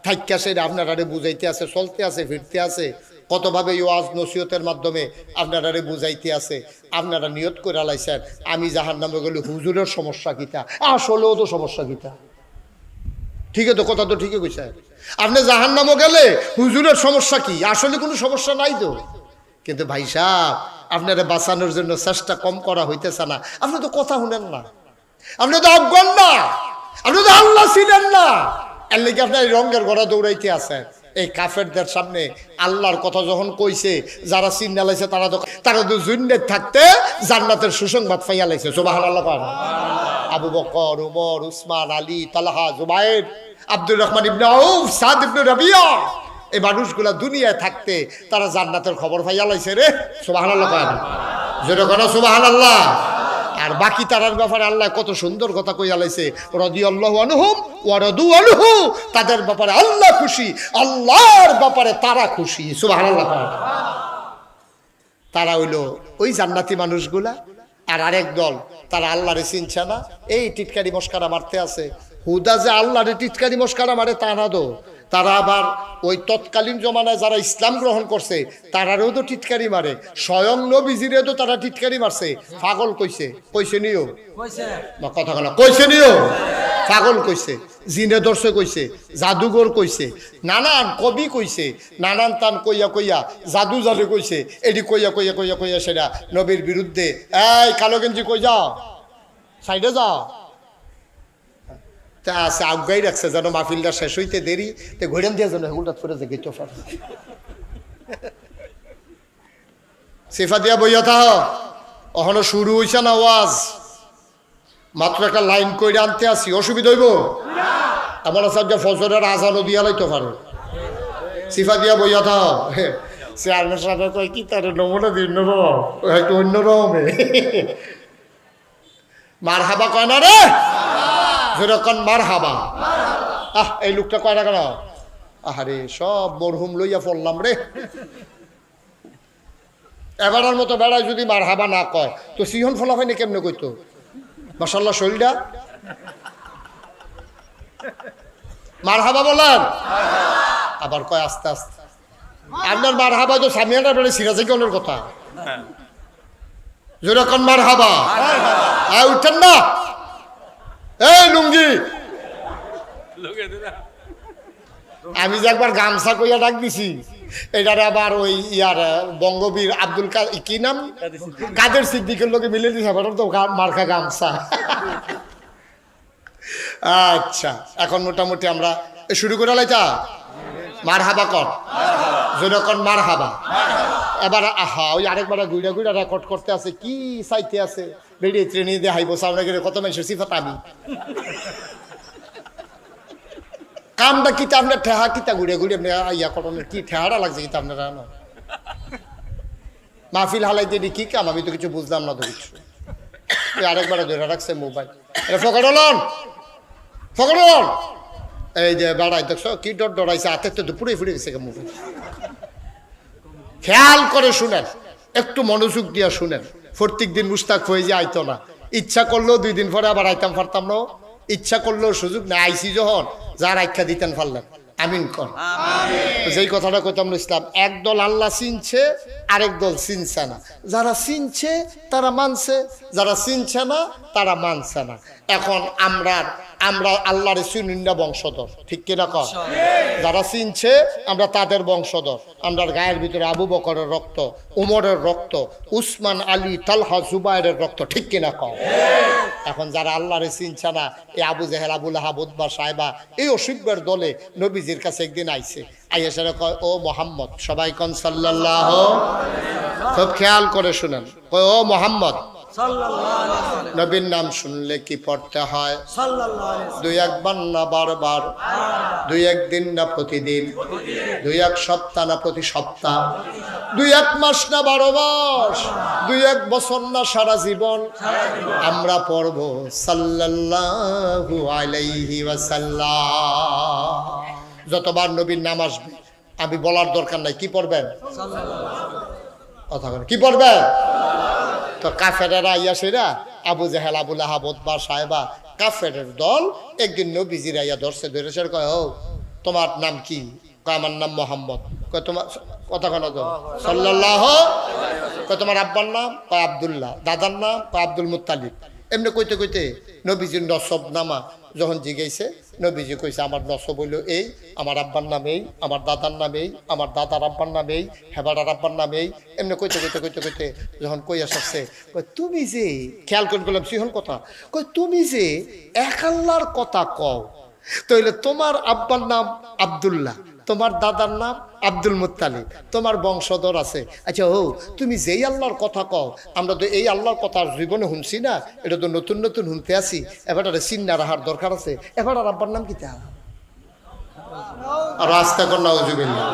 থাইকা সেটা আপনারা বুঝাইতে আছে চলতে আছে ফিরতে আছে কতভাবে ওয়াজ নসিহতের মাধ্যমে আপনারা বুঝাইতে আছে আপনারা নিয়ত করে আলাইছেন আমি জাহান্নামে গেলে হুজুরের সমস্যা কিতা আসলেও তো সমস্যা কিতা ঠিক আছে তো কথা তো ঠিকই কইছে আপনি জাহান্নামে গেলে হুজুরের সমস্যা কি আসলে কোনো সমস্যা নাই তো কিন্তু ভাই সাহেব আপনারা বাঁচানোর জন্য চেষ্টা কম করা হইতেছে না আপনি তো কথা শুনেন না আপনি তো অজ্ঞান না আপনি তো আল্লাহ ছিলেন না এর লেগে আপনার রঙের ঘোড়া দৌড়াইতে আছেন এই কাফেরদের সামনে আল্লাহর কথা যখন কইছে যারা চিন্না লাইছে তারা তো জুন্নের থাকতে জান্নাতের সুসংবাদ পাইয়া লাইছে সুবহানাল্লাহ আবু বকর উমর উসমান আলী তালহা জুবাইর আব্দুর রহমান ইবনে আউফ সাদ ইবনে রাবিয়া এই মানুষগুলা দুনিয়ায় থাকতে তারা জান্নাতের খবর পাইয়া লাইছে রে সুবহানাল্লাহ জোরে করো সুবহানাল্লাহ আর বাকি তারার ব্যাপারে আল্লাহ কত সুন্দর কথা কইয়া লাইছে রাদিয়াল্লাহু আনহুম ওয়া রাদু আনহু তাদের ব্যাপারে আল্লাহ খুশি আল্লাহর ব্যাপারে তারা খুশি সুবহানাল্লাহ তারা হইলো ওই জান্নাতি মানুষগুলা আর আরেক দল তারা আল্লাহরে চিনছে না এই টিটকারি মস্কারা মারতে আছে হুদা যে আল্লাহরে টিটকারি মস্কারা মারে তা না দো তারা আবার ওই তৎকালীন জমানায় যারা ইসলাম গ্রহণ করছে তারারেও তো টিটকারি মারে স্বয়ং নবীজিরে তো তারা টিটকারি মারছে পাগল কইছে নিও কথা বলা কইছে নিও পাগল কইছে জিনে দর্শে কইছে জাদুঘর কইছে নানান কবি কইছে নানান তান কইয়া জাদু কইছে এটি কইয়া সেটা নবীর বিরুদ্ধে এই কালো গেঞ্জি কই যাও সাইডে যাও তা আছে আগাই রাখছে যেন মাহফিলটা শেষ হইতে দেরি তো ঘোড়ান দিয়ে যেন হেগুলটা ফিরে যায় গেটো ফার সিফা দিয়া বইয়া থাহ ওখানে শুরু হইছে না ওয়াজ মাত্র একটা লাইন কইরে আনতে আসি অসুবিধা হইব আমার সাথে ফজরের আজানও দিয়া লাইতে পারে সিফা দিয়া বইয়া থাহ চেয়ারম্যান সাহেব কয় কি তার নমুনা দিন নেব একটু অন্যরকমে মার হাবা কয় না রে যেরকম মার হাবা এই লোকটা কয় না কেন আরে সব মরহুম লইয়া পড়লাম রে এবারের মতো বেড়ায় যদি মার হাবা না কয় তো সিহন ফলাফাইনি কেমনে কইতো মাশাআল্লাহ শরীরটা মার হাবা বলেন আবার কয় আস্তে আস্তে আপনার মার হাবা তো সামিয়ানা বেড়ে সিরাজে গনের কথা যেরকম মার হাবা উঠেন না এই লুঙ্গি আমি যে একবার গামছা কইয়া ডাক দিছি এটারে আবার ওই ইয়ার বঙ্গবীর আব্দুল কি নাম কাদের সিদ্দিকের লোকে মিলে দিছে তো মার্কা গামছা আচ্ছা এখন মোটামুটি আমরা শুরু করে লাইতা মার হাবা কর যেরকম মার হাবা এবার আহা ওই আরেকবার গুইড়া রেকর্ড করতে আছে কি চাইতে আছে বেরিয়ে ট্রেনে দিয়ে হাইবো সামনে গেলে কত মানুষের সিফাত আমি কামটা কিতা আপনার ঠেহা কিতা ঘুরে ইয়া করণের কি ঠেহাটা লাগছে কিতা আপনারা মাহফিল হালাইতে কি কাম আমি তো কিছু বুঝলাম না তো কিছু আরেকবার ধরে রাখছে মোবাইল ফকরন এই যে বাড়াই দেখছো কি ডরাইছে হাতের তো পুড়ে ফুড়ে গেছে মোবাইল খেয়াল করে শুনেন একটু মনোযোগ দিয়া শুনেন প্রত্যেক দিন মুস্তাক হয়ে যে আইতো না ইচ্ছা করলেও 2 দিন পরে আবার আইতাম পারতাম না ইচ্ছা করলেও সুযোগ না আইসি যখন যার আখ্যা দিতেন পারলেন আমিন কর যেই কথাটা কইতাম ইসলাম একদল আল্লাহ চিনছে আরেক দল চিনছে না যারা চিনছে তারা মানছে যারা চিনছে না তারা মানছে না এখন আমরা আল্লাহর সুন্নিয়া বংশধর ঠিক কিনা কর যারা চিনছে আমরা তাদের বংশধর আমরা গায়ের ভিতরে আবু বকরের রক্ত উমরের রক্ত উসমান আলী তালহা জুবাইরের রক্ত ঠিক কিনা কর এখন যারা আল্লাহরে চিনছে না এই আবু জেহেল আবু লাহাব উতবা সাহেবা এই অসিব্যের দলে নবীজির কাছে একদিন আইছে আইসা কয় ও মোহাম্মদ সবাই কন সাল্লাল্লাহু খুব খেয়াল করে শুনেন কয় ও মোহাম্মদ নবীর নাম শুনলে কি পড়তে হয়? দুই একবার না বারবার? দুই একদিন না প্রতিদিন? দুই এক সপ্তাহ না প্রতি সপ্তাহ? দুই এক মাস না 12 মাস? দুই এক বছর না সারা জীবন? আমরা পড়ব সাল্লাল্লাহু আলাইহি ওয়াসাল্লাম। যতবার নবীর নাম আসবে আমি বলার দরকার নাই, কি পড়বেন? কথা বলেন, কি পড়বেন? তো কাফেরেরা ইয়াসেরা আবু জাহেল, আবু লাহাব, উতবা, সাহেবা, কাফেরের দল একদিন নবীজির আইয়া ধরেছে, কয় ও তোমার নাম কি? কয় আমার নাম মোহাম্মদ। কয় তোমার কথা কেন তো সাল্লাল্লাহু? কয় তোমার আব্বার নাম? কয় আব্দুল্লাহ। দাদার নাম? কয় আব্দুল মুত্তালিব। এমনি কইতে কইতে নবীজির নসব নামা যখন জিগাইছে, নবীজি কইছে আমার নসব হইল এই, আমার আব্বার নাম এই, আমার দাদার নাম এই, আমার দাদার আব্বার নাম এই, হেবাডার আব্বার নাম এই। এমনি কইতে কইতে কইতে কইতে যখন কইয়া আসছে, কই তুমি যে খেয়াল করে বললাম সিহন কথা, কই তুমি যে এক আল্লাহর কথা কও, তাইলে তোমার আব্বার নাম আব্দুল্লাহ, তোমার দাদার নাম আব্দুল মুত্তালিব, তোমার বংশধর আছে। আচ্ছা ও তুমি যেই আল্লাহর কথা কও, আমরা তো এই আল্লাহর কথা জীবনে শুনছি না, এটা তো নতুন নতুন শুনতে আসি, এবার চিন্না রাখার দরকার আছে। এবার আর আব্বার নাম কি তা? আর আস্তে কর নাউজুবিল্লাহ।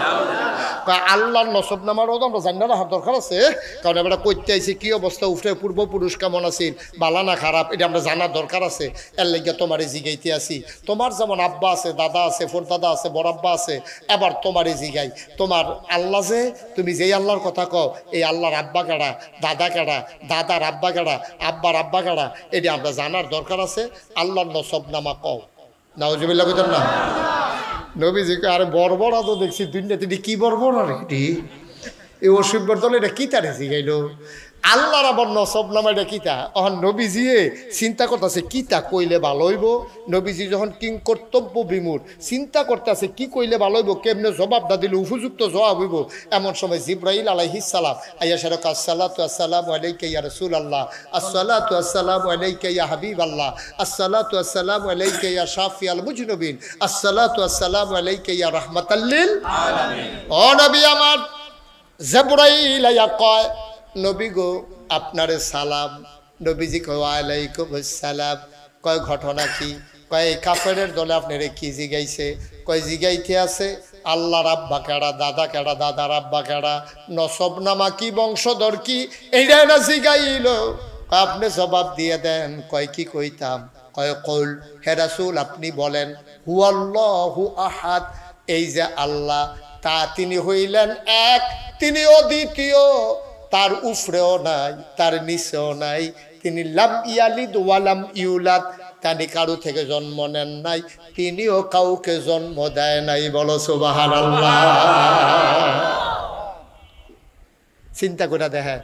আল্লাহর নসব নামারও তো আমরা জানি না রাখার দরকার আছে, কারণ এবার কইতে আইছি কি অবস্থা, উফরে পূর্বপুরুষ কেমন আছিল, বালা না খারাপ, এটা আমরা জানার দরকার আছে। এর লেগে তোমার জিগাইতে আসি। তোমার যেমন আব্বা আছে, দাদা আছে, দাদা আছে, বড় আব্বা আছে, এবার তোমারই জিগাই তোমার আল্লাহ যে তুমি যেই আল্লাহর কথা কও, এই আল্লাহর আব্বা কাড়া, দাদা কাড়া, দাদার আব্বা কাড়া, আব্বার আব্বা কাড়া, এটা আমরা জানার দরকার আছে। আল্লাহর নসব নামা কও। নাউজুবিল্লাহ কইতেন না? নবীজিকে আরে বর্বরা তো দেখছি দুনিয়াতে, কি বর্বর আর এটি এই অসভ্যর দল, এটা কি তারে শিখাইল? আল্লাহর আবার নসব নামা, এটা কিতা? অহন নবীজিয়ে চিন্তা করতেছে কিতা কইলে ভালো হইব। নবীজি যখন কিং কর্তব্য বিমূঢ় চিন্তা করতেছে কি কইলে ভালো হইব, কেমনে জবাবটা দিলে উপযুক্ত জবাব হইব। এমন সময় জিব্রাইল আলাইহিস সালাম আইয়া শারক আসসালাতু আসসালামু আলাইকা ইয়া রাসূলুল্লাহ, আসসালাতু আসসালামু আলাইকা ইয়া হাবিবাল্লাহ, আসসালাতু আসসালামু আলাইকা ইয়া শাফিয়াল মুজনুবিন, আসসালাতু আসসালামু আলাইকা ইয়া রাহমাতাল লিল আলামিন। ও নবী আমার, জিব্রাইল আইয়া কয় নবী গো আপনারে সালাম। নবীজি কয় ওয়ালাইকুম আসসালাম। কয় ঘটনা কি? কয় কাফেরের দলে আপনারে কি জিগাইছে? কয় জিগাইতে আছে আল্লাহর আব্বা কেডা, দাদা কেডা, দাদার আব্বা কেডা, নসব নামা কি, বংশধর কি, এইটা না জিগাইল। আপনি জবাব দিয়ে দেন। কয় কি কইতাম? কয় কল হে রাসূল আপনি বলেন হুয়াল্লাহু আহাদ, এই যে আল্লাহ তা তিনি হইলেন এক, তিনি অদ্বিতীয়, তার উফরেও নাই, তার নিচেও নাই। তিনি লাম ইয়ালিদ ওয়ালাম ইউলাদ, তিনি কারো থেকে জন্ম নেন নাই, তিনিও কাউকে জন্ম দেয় নাই। বলো সুবহানাল্লাহ। চিন্তা করে দেখে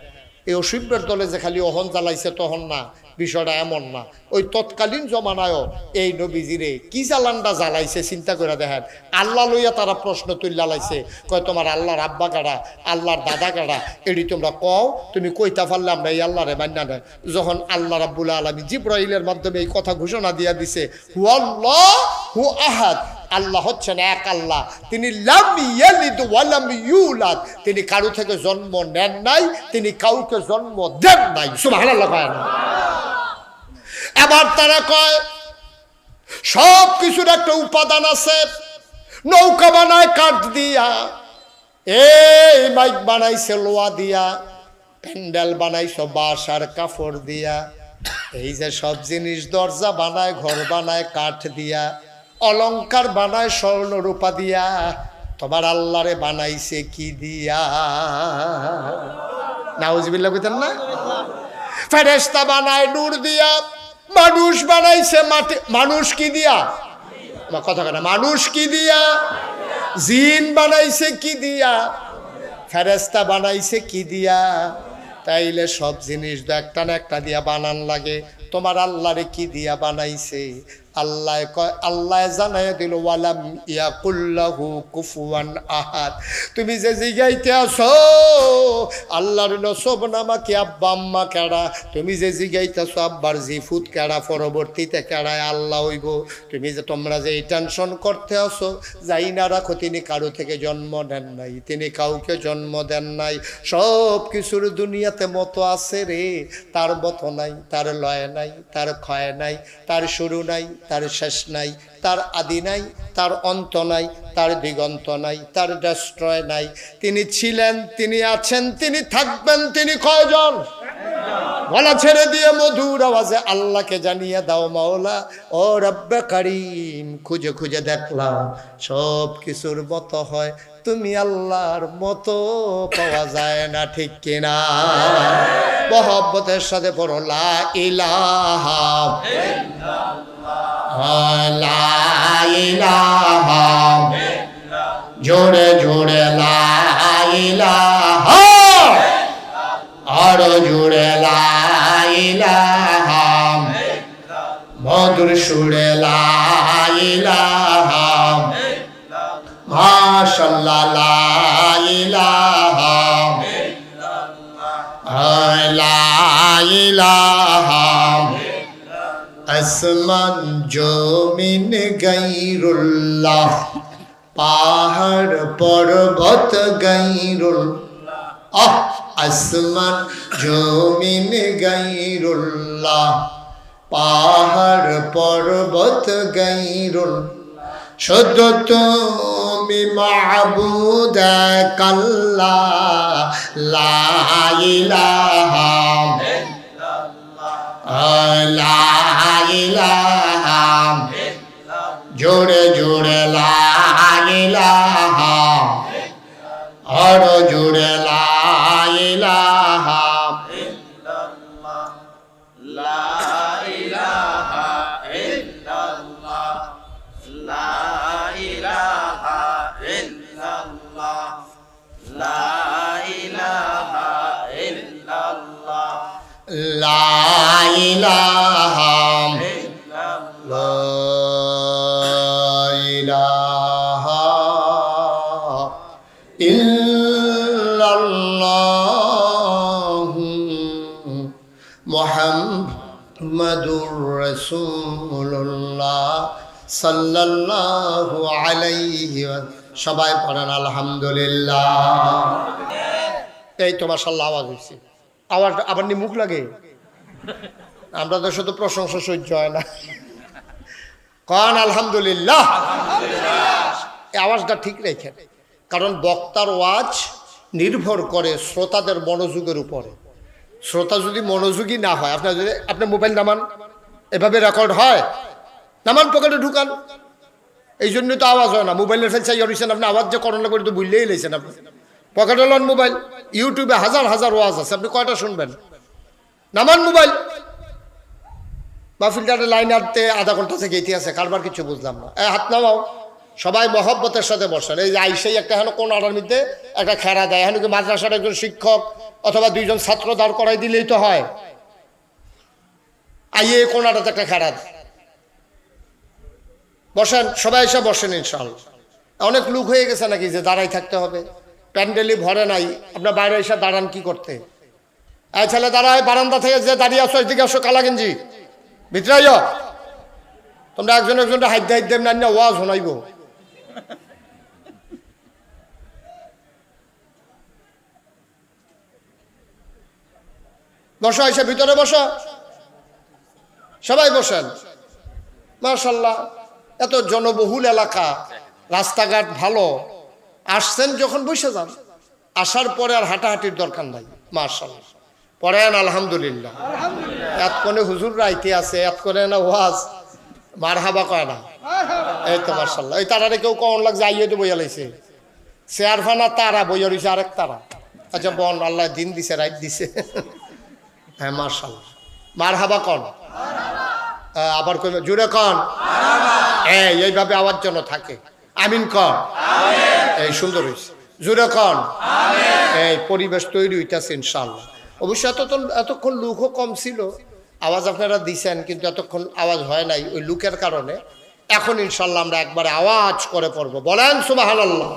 এই অসভ্যের দলে যে খালি অহন জ্বালাইছে তখন না, বিষয়টা এমন না। ওই তৎকালীন জমানায়ও এই নবীজিরে কি জ্বালানটা জ্বালাইছে চিন্তা করে দেখেন। আল্লাহ লইয়া তারা প্রশ্ন তুল্লা লাইছে, কয় তোমার আল্লাহর আব্বা কাড়া, আল্লাহর দাদা কাড়া, এটি তোমরা কও, তুমি কইতা পারলে আমরা এই আল্লাহরে মান্য নেয়। যখন আল্লাহ রাব্বুল আলামিন জিব্রাইলের মাধ্যমে এই কথা ঘোষণা দিয়া দিছে, হুয়াল্লাহু আহাদ, আল্লাহ হচ্ছেন এক আল্লাহ, তিনি লাম ইয়ালিদ ওয়ালাম ইউলাদ, তিনি কারো থেকে জন্ম নেন নাই, তিনি কাউকে জন্ম দেন নাই। সুবহানাল্লাহ। এবার তারা কয় সব কিছুর একটা উপাদান আছে। নৌকা বানায় কাঠ দিয়া, এই মাইক বানাইছে লোহা দিয়া, প্যান্ডেল বানাইছে বাঁশ আর কাপড় দিয়া, এই যে সব জিনিস দরজা বানায়, ঘর বানায় কাঠ দিয়া, অলংকার বানায় স্বর্ণ রূপা দিয়া, তোমার আল্লাহরে বানাইছে কি দিয়া? নাউজুবিল্লাহ কইতেন না? ফেরেশতা বানায় নূর দিয়া, মানুষ বানাইছে মাটি, মানুষ কি দিয়া? কথা কেন? মানুষ কি দিয়া? জিন বানাইছে কি দিয়া? ফেরেশতা বানাইছে কি দিয়া? তাইলে সব জিনিস একটা না একটা দিয়া বানান লাগে। তোমার আল্লাহরে কি দিয়া বানাইছে? আল্লাহ কয়, আল্লাহ জানাই দিল ওয়ালাম ইয়াকুল্লাহু কুফুয়ান আহাদ। তুমি যে জিগাইতে আসো আল্লাহর নসব নামা কি আব্বা আম্মা কেডা, তুমি যে জিগাইতেছো আব্বার জিফুত কেডা, পরবর্তীতে কেডায় আল্লাহ হইব। তুমি যে তোমরা যে এই টেনশন করতে আসো, যাই না রাখো তিনি কারো থেকে জন্ম দেন নাই, তিনি কাউকে জন্ম দেন নাই। সব কিছুর দুনিয়াতে মতো আছে রে, তার মতো নাই, তার লয় নাই, তার ক্ষয় নাই, তার শুরু নাই, তার শেষ নাই, তার আদি নাই, তার অন্ত নাই, তার দিগন্ত নাই, তার ডেস্ট্রয় নাই। তিনি ছিলেন, তিনি আছেন, তিনি থাকবেন, তিনি কয়জন? গলা ছেড়ে দিয়ে মধুর আওয়াজে আল্লাহকে জানিয়ে দাও, মাওলা ও রব্বে কারীম, খুঁজে খুঁজে দেখলাম সব কিছুর মতো হয়, তুমি আল্লাহর মতো পাওয়া যায় না, ঠিক কিনা? মহব্বতের সাথে পড়ো লা ইলাহা লা ইলাহা, জোরে জোরে লা ইলাহা, আরো জোরে লা ইলাহা, মধুর সুরে লা ইলাহা, মাশাআল্লাহ লা ইলাহা লা ইলাহা, আসমান জমিন গায়রুল্লাহ, পাহাড় পর্বত গায়রুল্লাহ, আসমান জমিন গায়রুল্লাহ, পাহাড় পর্বত গায়রুল্লাহ, শুধু তুমি মাবুদ এক আল্লাহ, লা ইলাহা লা ইলাহা, জোরে জোরে লা ইলাহা, আরো জোরে লা ইলাহা, লা ইলাহা ইল্লাল্লাহ, লা ইলাহা ইল্লাল্লাহ, লা ইলাহা ইল্লাল্লাহ, লা ইলাহা ইল্লাল্লাহ, মুহাম্মাদুর রাসূলুল্লাহ সাল্লাল্লাহু আলাইহি ওয়াসাল্লাম। সবাই পড়েন আলহামদুলিল্লাহ। এই তো মাশাআল্লাহ আওয়াজ হইছে, আওয়াজ আবার নি মুখ লাগে, আমরা তো শুধু প্রশংসা সহ্য হয় না, কারণ আলহামদুলিল্লাহ এই আওয়াজটা ঠিক রেখেন, কারণ বক্তার ওয়াজ নির্ভর করে শ্রোতাদের মনোযোগের উপরে। শ্রোতা যদি মনোযোগী না হয়, আপনার যদি আপনার মোবাইল নামান, এভাবে রেকর্ড হয়, নামান পকেটে ঢুকান, এই জন্য তো আওয়াজ হয় না। মোবাইলের ফেল চাই হয়েছেন আপনি, আওয়াজ যে করোনা করে তো বুঝলেই লেছেন আপনি, পকেটে লন মোবাইল, ইউটিউবে হাজার হাজার ওয়াজ আছে, আপনি কয়টা শুনবেন? নামান মোবাইল। মাহফিলটারে লাইন আনতে আধা ঘন্টা থেকে ইতিহাসে কারবার কিছু বুঝলাম না। হাত নামাও, সবাই মহব্বতের সাথে বসেন। এই যে আইসেই একটা হেন কোন আড়ার মধ্যে একটা খেরা দেয়, হেন কি মাদ্রাসার একজন শিক্ষক অথবা দুইজন ছাত্র দাঁড় করাই দিলেই তো হয়, আইয়ে কোন আড়াতে একটা খেরা দেয়। বসেন, সবাই এসে বসেন ইনশাআল্লাহ। অনেক লোক হয়ে গেছে নাকি যে দাঁড়াই থাকতে হবে, প্যান্ডেলই ভরে নাই, আপনার বাইরে এসে দাঁড়ান কি করতে? এই ছেলে দাঁড়ায়, বারান্দা থেকে যে দাঁড়িয়ে আসো এদিকে আসো, কালা গেঞ্জি ভিতরে আইও, তোমরা একজন একজনটা হাইদ হাইদ দেব না, ওয়াজ শোনাইব। বসো, এসে ভিতরে বসো, সবাই বসেন। মাশাআল্লাহ, এত জনবহুল এলাকা, রাস্তাঘাট ভালো, আসছেন যখন বসে যান, আসার পরে আর হাঁটাহাঁটির দরকার নাই। মাশাআল্লাহ, পড়েন আলহামদুলিল্লাহ। এত কোনে হুজুর রাইতে আছে, এত করে না ওয়াজ মারহাবা কয় না। এই তো মাশাআল্লাহ, এই তারারে কেউ কখন লাগছে আইয়ে তো বইয়া লাইছে, চেয়ার ফানা তারা বইয়া রয়েছে আরেক তারা। আচ্ছা বন, আল্লাহ দিন দিছে, রাইট দিছে। হ্যাঁ মাশাআল্লাহ, মারহাবা কন, আবার কই জুড়ে কন, এইভাবে আওয়াজ যেন থাকে। আমিন কন, এই সুন্দর হয়েছে, জুড়ে কন। এই পরিবেশ তৈরি হইতেছে ইনশাআল্লাহ। অবশ্য এতক্ষণ লোকও কম ছিল, আওয়াজ আপনারা দিছেন কিন্তু এতক্ষণ আওয়াজ হয় নাই ওই লুকের কারণে। এখন ইনশাল্লাহ আমরা একবারে আওয়াজ করে পড়বো, বলেন সুবহানাল্লাহ।